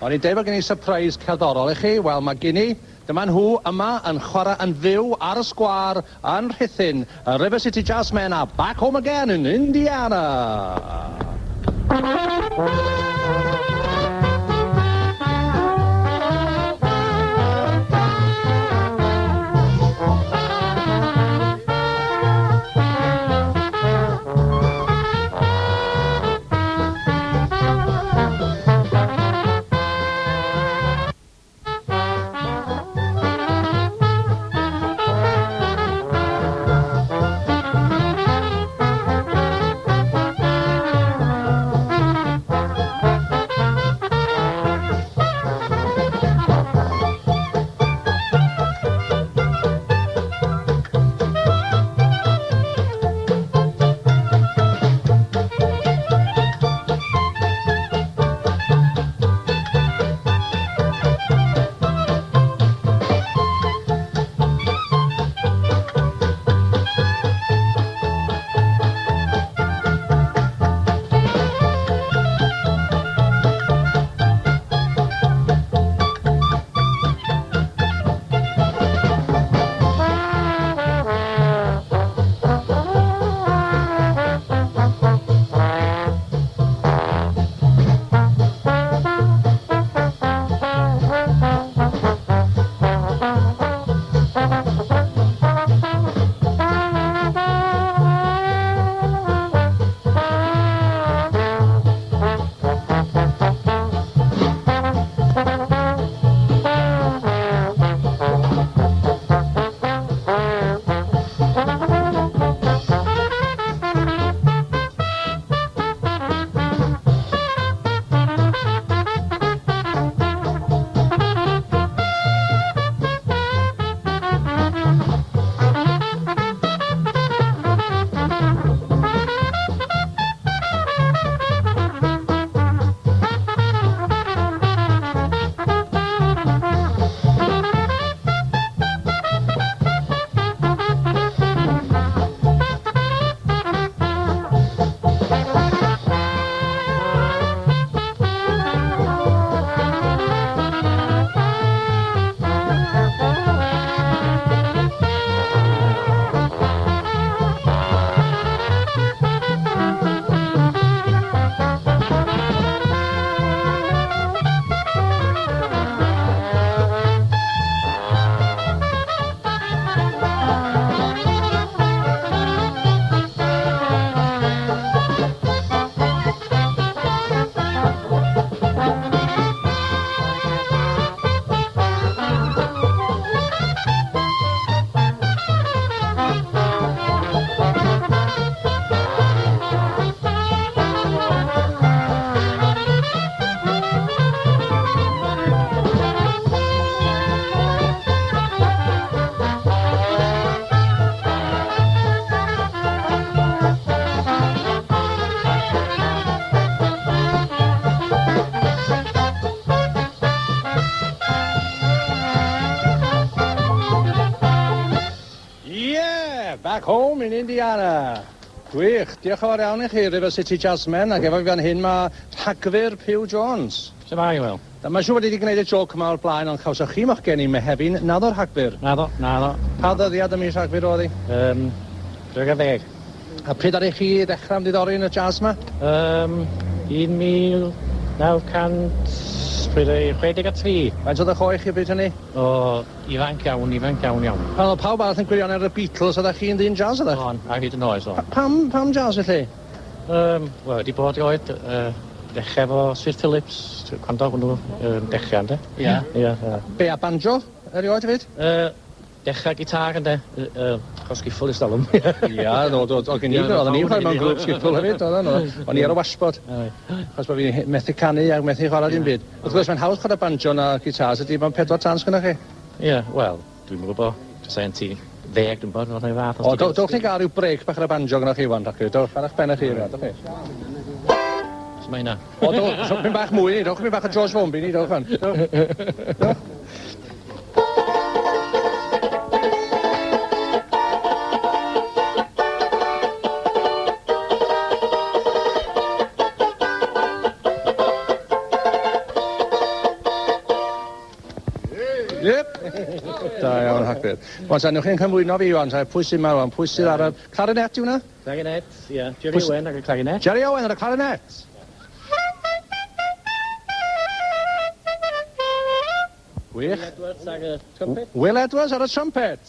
O'n i'n deud bod gen i surprise cerddorol i chi. Wel, mae gen i, dyma nhw yma yn chwarae yn fyw ar y sgwâr yn Rhuthun, y River City Jazzmen a Back Home Again in Indiana. Back home in Indiana. Gwych, diolch yn fawr iawn i chi, River City Jazzmen, ac efo fi fan hyn mae Rhagfyr Pugh Jones. Sut mae, Wil? Mae'n siŵr wedi gwneud y joc yma o'r blaen, ond chawsach chi mo'ch gen i Mehefin, naddo Rhagfyr? Naddo. Pa ddyddiad y mis Rhagfyr oedd hi? 2010. A pryd ar eich chi ddechrau ymddiddori yn y jazz yma? 1963. Faint oedd y choech chi bryd hynny? O, ifanc iawn. Wel, pawb arall yn gwirion ar y Beatles, oeddech chi'n ddyn jazz oeddech? On, a hyd yn oes, o. Pam jazz felly? Wel, wedi bod i oed dechrau efo Sir Phillips, quan do hwnnw dechrau, ynddo? Ia. Be, a banjo? Erioed hefyd? Dechrau gitar, ynddo? Chos giffwl i stalwm. Ia, oedd gen i, oedden ni'n chwarae mewn grŵp sgiffwl hefyd, oedden nhw. O'n i ar y wasbod. Chos bod fi'n methu canu ac methu chwarae dim byd. Wrth gwrs, mae'n hawdd chwarae banjo na gitars, ydy mae'n 4 tan sgynnoch chi? Ie, wel, dwi'n gwybod. Sa'n ti 10 dwi'n bod, o'r fath. O, dowch ni gael rhyw brec bach ar y banjo gynnwch chi wan, Rhagfyr. Dowch, ar eich ben chi, dowch chi. Sut mae hynna? O, dowch mi bach mwy, dowch mi bach o George Formby, ni, dowch fan. Dowch. Yep. Da iawn, Hagfyr. Wan, sa, newch chi'n cymwyno fi, wan, sa, pwy sy'n ma, wan, pwy sydd ar y clarinet yw na? Clarinet, ie. Jerry Owen ar y clarinet. Jerry Owen ar y clarinet. Gwych. Will Edwards ar y trumpet. Will Edwards ar y trumpet.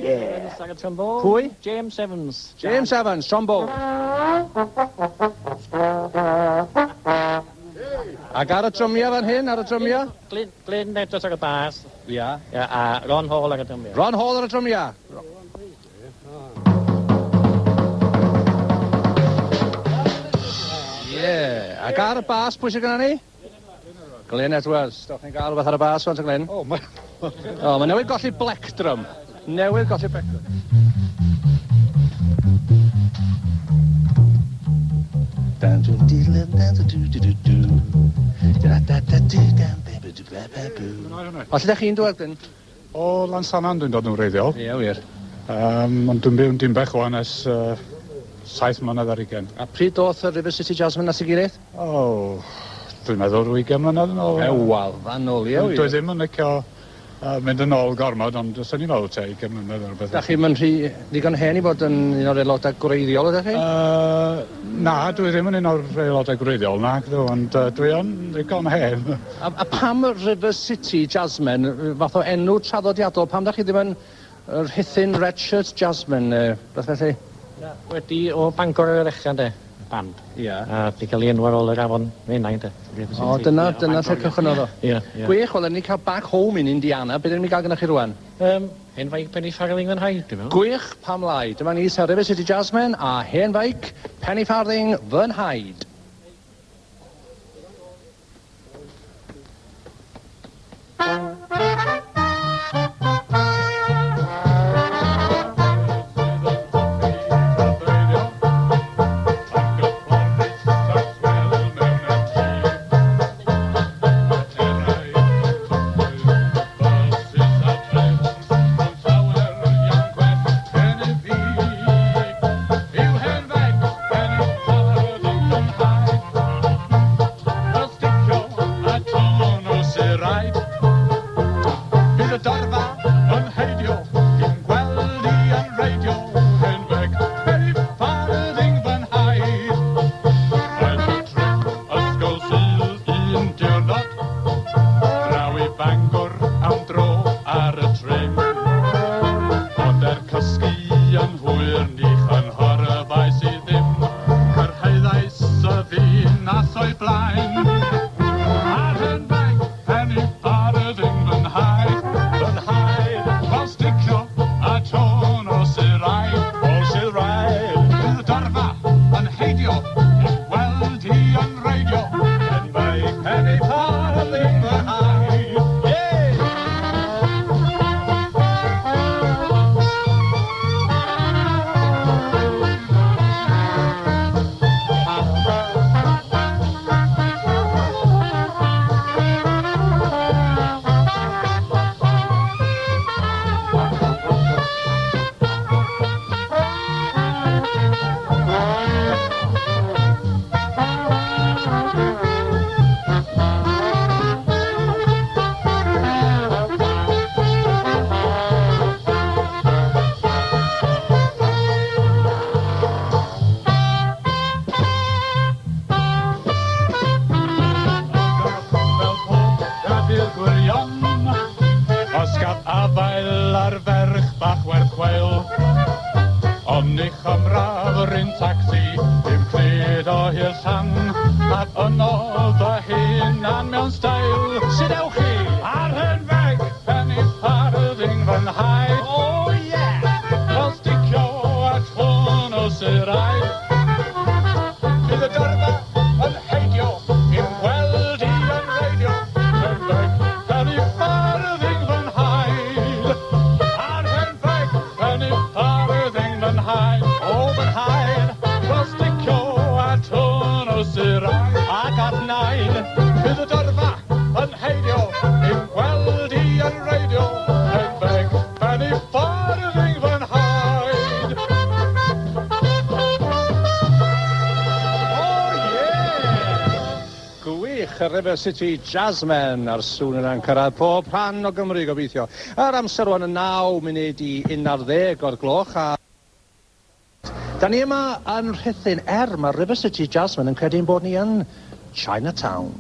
Evans ar y trombone. Pwy? James Evans. James Evans, trombone. Ac ar y drymia fan hyn, ar y drymia? Glyn Edwards ar y bas. Ia. Ie, a Ron Hall ar y drumia. Ron Hall ar y drymia. Ie. Ac ar y bas, pwy sydd gyda ni? Glyn Edwards. Doch chi'n gael rhywbeth ar y bas, fan, Glyn? O, mae newydd golli plectrum. Newydd golli plectrum. Os ydych chi'n dweud, Glyn? O Lansannan dwi'n dod yn wreiddiol. Ie, wir. Ond dwi'n byw yn Dimbech wan ers 7 mlynedd ar 20. A pryd doth y River City Jazzmen at ei gilydd? O, dwi'n meddwl 20 mlynedd yn ôl. Ewal, fan ôl, ie, wir. Dwi ddim yn licio mynd yn ôl gormod, ond sy'n ni'n meddwl 20 mlynedd o'r beth. Da chi mynd rhy ddigon hen i bod yn un o'r aelodau gwreiddiol, ydych chi? Na, dwi ddim yn un o'r aelodau gwreiddiol, nac ddw, ond dwi yn ddigon hen. A pam River City Jazzmen, fath o enw traddodiadol, pam da chi ddim yn rhythyn Red Shirt Jazzmen, beth felly? Wedi o Bangor ar yr echan, de. Band. Ie. A di cael ei enw ar ôl yr afon Menai, de. O, dyna lle cychwynodd o. Ie. Gwych, wel, ni cael back home in Indiana, beth ydym ni gael gyda chi rwan? Henfaic Penny Farthing fan Haid, dwi'n meddwl. Gwych, pam lai. Dyma ni sy'n River City Jazzmen a hen faic Penny Farthing fy nhaid. Gwych, y River City Jazzmen ar sŵn yna'n cyrraedd pob rhan o Gymru gobeithio. Yr amser rwan yn 9 munud i 11 o'r gloch a... Da ni yma yn Rhuthun mae River City Jazzmen yn credu'n bod ni yn Chinatown.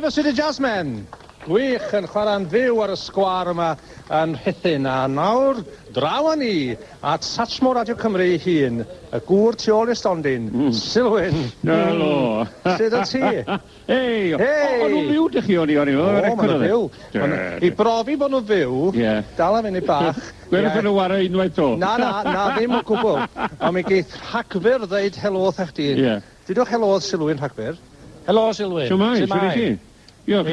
River City Jazzmen. Gwych yn chwarae'n fyw ar y sgwar yma yn Rhuthun. A nawr, draw â ni at Satchmo Radio Cymru ei hun, y gŵr tu ôl i'r stondin, Silwyn. Helo. Sut o ti? Hei, o'n nhw'n fyw dych chi o'n i o'n i? O, maen nhw'n fyw. I brofi bod nhw'n fyw, dal am unig bach. Gwyrdd yn y wara unwaith o? Na, ddim o gwbl. Ond mi geith Rhagfyr ddeud helo wrthych chdi. Dydwch helo Silwyn, Rhagfyr. Helo Silwyn. Siwmai, sut i chi? Ie, o'n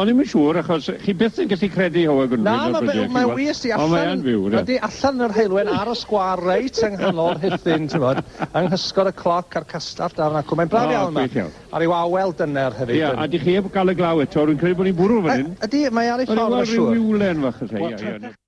i'n siŵr, achos chi byth yn gallu credu ho y gwrnwyd. Na, mae'n wyst i allan. Ydy allan yr heilwen ar y sgwar reit yng nghanol Rhuthun, ti'n bod, yng nghysgod y cloc a'r castart ar acw. Mae'n braf iawn yma. Ar i'w awel dyner hefyd. Ie, a di chi eb gael y glaw eto, rwy'n credu bod ni'n bwrw fan hyn. Ydy, mae ar ei ffordd yn siŵr. O'n i'n weld rhyw iwlen fach.